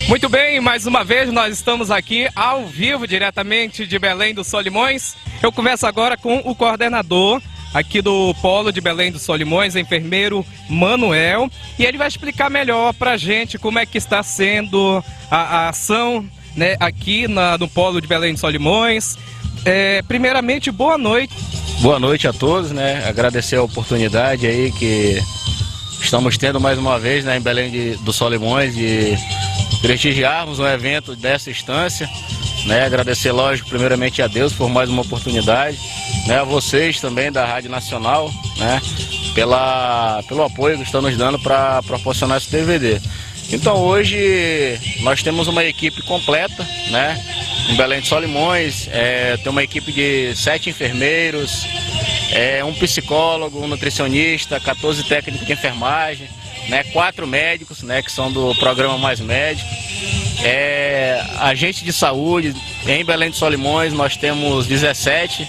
Muito bem, mais uma vez nós estamos aqui ao vivo, diretamente de Belém do Solimões. Eu converso agora com o coordenador aqui do Polo de Belém do Solimões, enfermeiro Manuel, e ele vai explicar melhor pra gente como é que está sendo a ação, né, aqui no Polo de Belém do Solimões. Primeiramente, boa noite. Boa noite a todos, né? Agradecer a oportunidade aí que estamos tendo mais uma vez, né, em Belém do Solimões, de prestigiarmos um evento dessa instância, né? Agradecer, lógico, primeiramente a Deus por mais uma oportunidade, né? A vocês também da Rádio Nacional, né? Pelo apoio que estão nos dando para proporcionar esse DVD. Então hoje nós temos uma equipe completa, né? Em Belém do Solimões, tem uma equipe de 7 enfermeiros, um psicólogo, um nutricionista, 14 técnicos de enfermagem, né, 4 médicos, né, que são do programa Mais Médico, agente de saúde. Em Belém do Solimões nós temos 17,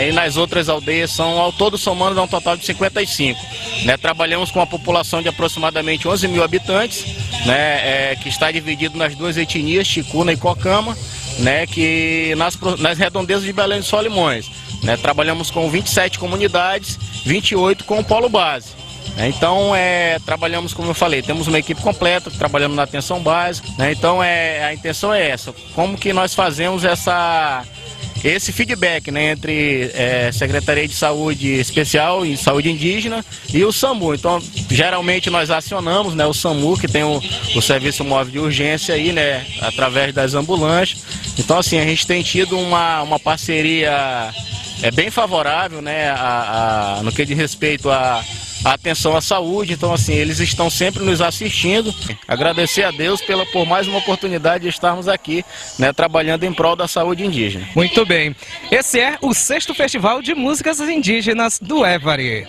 e nas outras aldeias ao todo somando dá um total de 55. Né, trabalhamos com uma população de aproximadamente 11 mil habitantes, né, que está dividido nas duas etnias, Ticuna e Cocama, né, que nas redondezas de Belém do Solimões. Né, trabalhamos com 27 comunidades, 28 com o Polo Base. Então, trabalhamos, como eu falei, temos uma equipe completa, trabalhamos na atenção básica, né? Então, a intenção é essa, como que nós fazemos esse feedback, né, entre Secretaria de Saúde Especial e Saúde Indígena e o SAMU. Então, geralmente nós acionamos, né, o SAMU, que tem o Serviço Móvel de Urgência aí, né, através das ambulâncias. Então, assim, a gente tem tido uma parceria bem favorável, né, no que diz respeito à atenção à saúde. Então, assim, eles estão sempre nos assistindo. Agradecer a Deus por mais uma oportunidade de estarmos aqui, né, trabalhando em prol da saúde indígena. Muito bem. Esse é o 6º Festival de Músicas Indígenas do Évari.